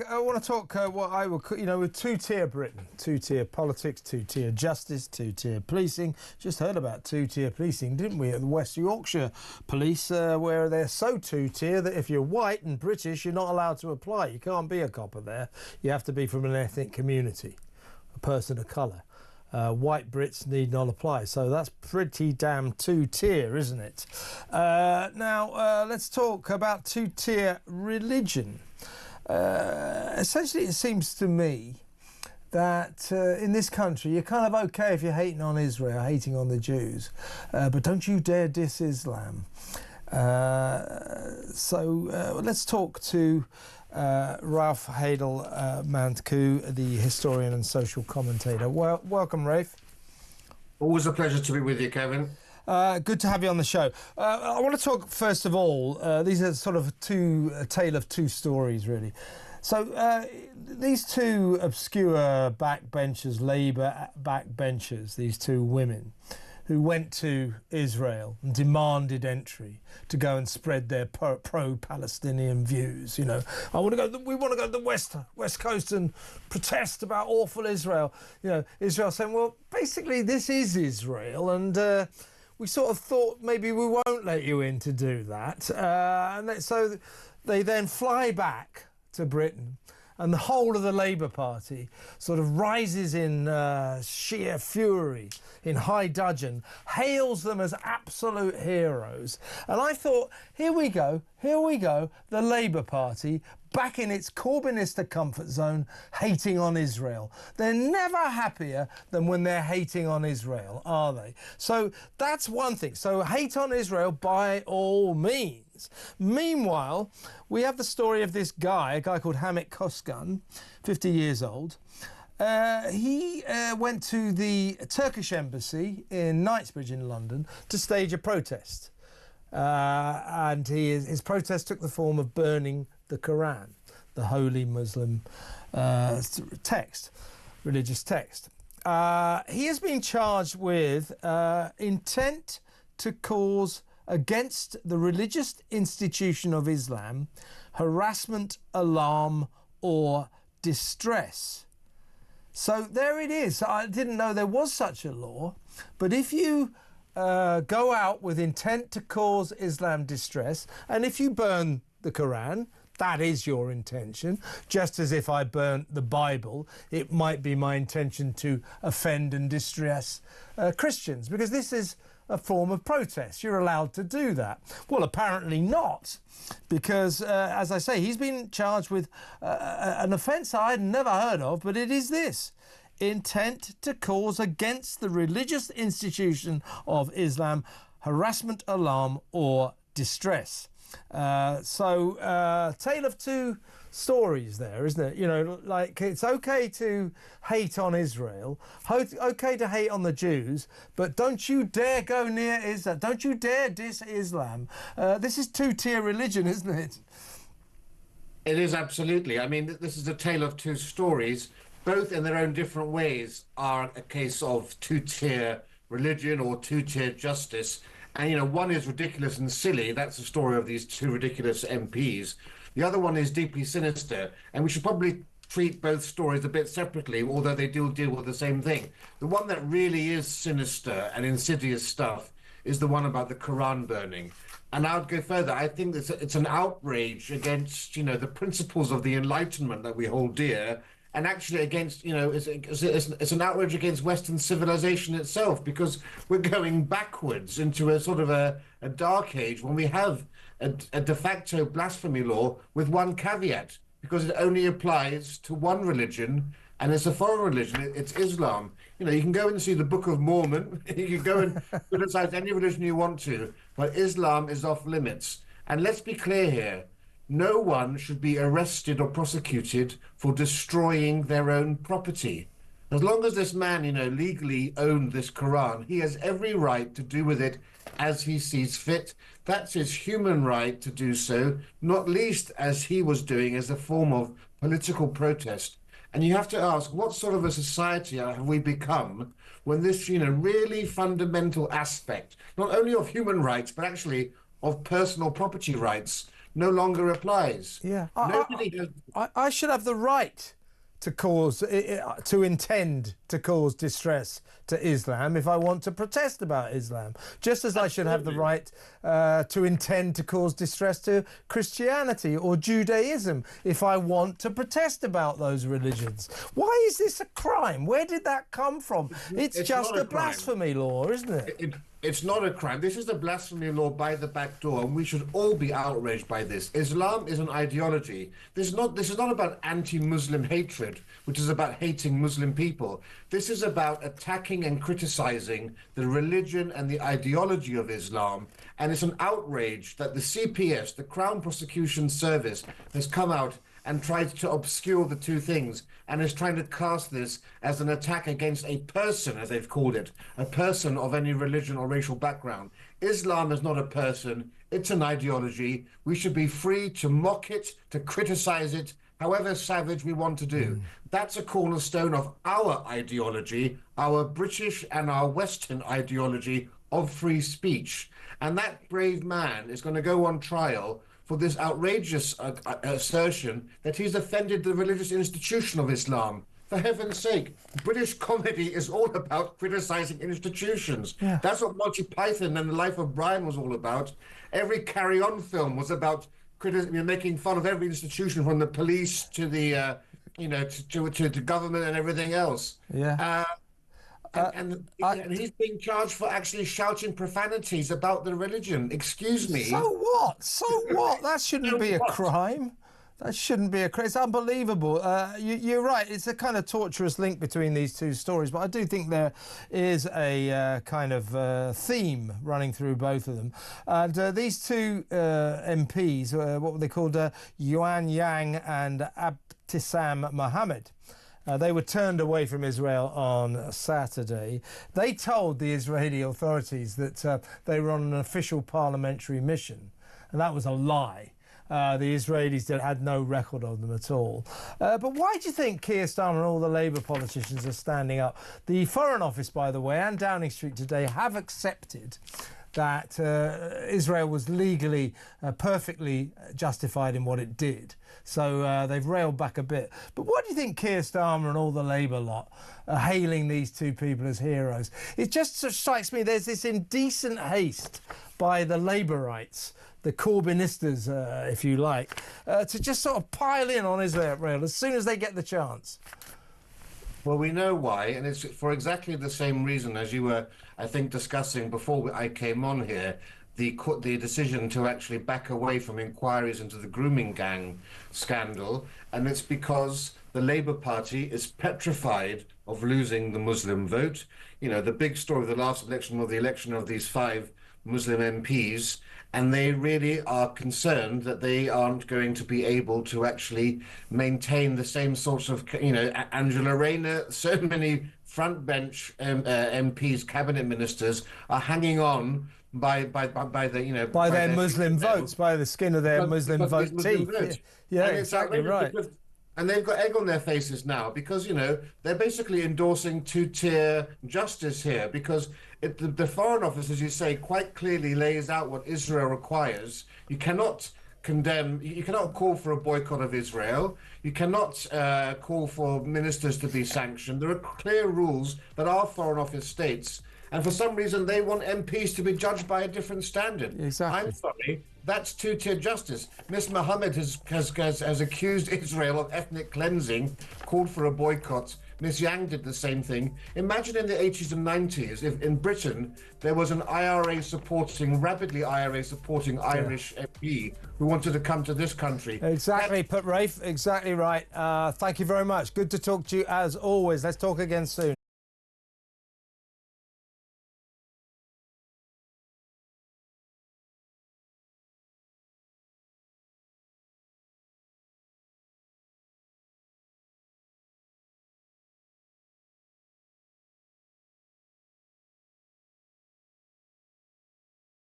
I want to talk what I would, with two-tier Britain, two-tier politics, two-tier justice, two-tier policing. Just heard about two-tier policing, didn't we, at the West Yorkshire Police, where they're so two-tier that if you're white and British, you're not allowed to apply. You can't be a copper there. You have to be from an ethnic community, a person of colour. White Brits need not apply, so that's pretty damn two-tier, isn't it? Now, let's talk about two-tier religion. Essentially, it seems to me that in this country, you're kind of okay if you're hating on Israel, hating on the Jews, but don't you dare diss Islam. So let's talk to Rafe Heydel Mankoo, the historian and social commentator. Well, welcome, Rafe. Always a pleasure to be with you, Kevin. Good to have you on the show. I want to talk, first of all, these are sort of a tale of two stories, really. So these two obscure backbenchers, Labour backbenchers, these two women, who went to Israel and demanded entry to go and spread their pro-Palestinian views. You know, we want to go to the West Coast and protest about awful Israel. You know, Israel saying, well, basically this is Israel, and we sort of thought maybe we won't let you in to do that. So they then fly back to Britain, and the whole of the Labour Party sort of rises in sheer fury, in high dudgeon, hails them as absolute heroes. And I thought, here we go, the Labour Party back in its Corbynista comfort zone, hating on Israel. They're never happier than when they're hating on Israel, are they? So that's one thing. So hate on Israel by all means. Meanwhile, we have the story of this guy, a guy called Hamit Koskan, 50 years old. He went to the Turkish embassy in Knightsbridge in London to stage a protest. And his protest took the form of burning the Quran, the holy Muslim text, religious text. He has been charged with intent to cause against the religious institution of Islam, harassment, alarm, or distress. So there it is. I didn't know there was such a law, but if you go out with intent to cause Islam distress, and if you burn the Quran, that is your intention. Just as if I burnt the Bible, it might be my intention to offend and distress Christians, because this is a form of protest. You're allowed to do that. Well, apparently not, because, as I say, he's been charged with an offence I had never heard of, but it is this: intent to cause against the religious institution of Islam, harassment, alarm, or distress. Tale of two stories there, isn't it? You know, like, it's okay to hate on Israel, okay to hate on the Jews, but don't you dare go near Islam. Don't you dare diss Islam. This is two-tier religion, isn't it? It is, absolutely. I mean, this is a tale of two stories. Both in their own different ways are a case of two-tier religion or two-tier justice. And, you know, one is ridiculous and silly. That's the story of these two ridiculous MPs. The other one is deeply sinister. And we should probably treat both stories a bit separately, although they do deal with the same thing. The one that really is sinister and insidious stuff is the one about the Quran burning. And I would go further. I think it's an outrage against, you know, the principles of the Enlightenment that we hold dear, and actually against, you know, it's an outrage against Western civilization itself, because we're going backwards into a sort of a dark age when we have a de facto blasphemy law with one caveat, because it only applies to one religion, and it's a foreign religion. It's Islam. You know, you can go and see the Book of Mormon. You can go and criticize any religion you want to, but Islam is off limits. And let's be clear here. No one should be arrested or prosecuted for destroying their own property. As long as this man, you know, legally owned this Quran, he has every right to do with it as he sees fit. That's his human right to do so, not least as he was doing as a form of political protest. And you have to ask, what sort of a society have we become when this, you know, really fundamental aspect, not only of human rights, but actually of personal property rights, no longer applies. Yeah, Nobody has. I should have the right to to intend to cause distress to Islam if I want to protest about Islam, just as I should have the right to intend to cause distress to Christianity or Judaism if I want to protest about those religions. Why is this a crime? Where did that come from? It's just a blasphemy law, isn't it? It's not a crime. This is a blasphemy law by the back door, and we should all be outraged by this. Islam is an ideology. This is not about anti-Muslim hatred, which is about hating Muslim people. This is about attacking and criticizing the religion and the ideology of Islam. And it's an outrage that the CPS, the Crown Prosecution Service, has come out and tried to obscure the two things, and is trying to cast this as an attack against a person, as they've called it, a person of any religion or racial background. Islam is not a person, it's an ideology. We should be free to mock it, to criticize it, however savage we want to do. That's a cornerstone of our ideology, our British and our Western ideology of free speech. And that brave man is going to go on trial for this outrageous assertion that he's offended the religious institution of Islam. For heaven's sake, British comedy is all about criticizing institutions. Yeah. That's what Monty Python and The Life of Brian was all about. Every Carry On film was about making fun of every institution, from the police to the, to the government and everything else. Yeah. And he's being charged for actually shouting profanities about the religion. Excuse me. So what? So what? That shouldn't be a crime. That shouldn't be a crime. It's unbelievable. You're right. It's a kind of torturous link between these two stories, but I do think there is a kind of theme running through both of them. And these two MPs, what were they called? Yuan Yang and Abtisam Mohammed. They were turned away from Israel on Saturday. They told the Israeli authorities that they were on an official parliamentary mission, and that was a lie. The Israelis had no record of them at all. But why do you think Keir Starmer and all the Labour politicians are standing up? The Foreign Office, by the way, and Downing Street today have accepted that Israel was legally perfectly justified in what it did. So they've railed back a bit. But why do you think Keir Starmer and all the Labour lot are hailing these two people as heroes? It just strikes me there's this indecent haste by the Labourites, the Corbynistas, if you like, to just sort of pile in on Israel as soon as they get the chance. Well, we know why, and it's for exactly the same reason as you were, I think, discussing before I came on here, the decision to actually back away from inquiries into the grooming gang scandal, and it's because the Labour Party is petrified of losing the Muslim vote. You know, the big story of the last election was the election of these 5 Muslim MPs, and they really are concerned that they aren't going to be able to actually maintain the same sorts of, Angela Rayner, so many front bench MPs, cabinet ministers are hanging on by their Muslim votes, by the skin of their Muslim vote teeth. Yeah, exactly right. And they've got egg on their faces now because, they're basically endorsing two-tier justice here because the Foreign Office, as you say, quite clearly lays out what Israel requires. You cannot condemn, you cannot call for a boycott of Israel. You cannot call for ministers to be sanctioned. There are clear rules that our Foreign Office states. And for some reason, they want MPs to be judged by a different standard. Exactly. I'm sorry, that's two-tier justice. Ms. Mohammed has accused Israel of ethnic cleansing, called for a boycott. Ms. Yang did the same thing. Imagine in the 80s and 90s, if in Britain there was an rapidly IRA supporting Irish MP who wanted to come to this country. Exactly, Rafe, exactly right. Thank you very much. Good to talk to you as always. Let's talk again soon.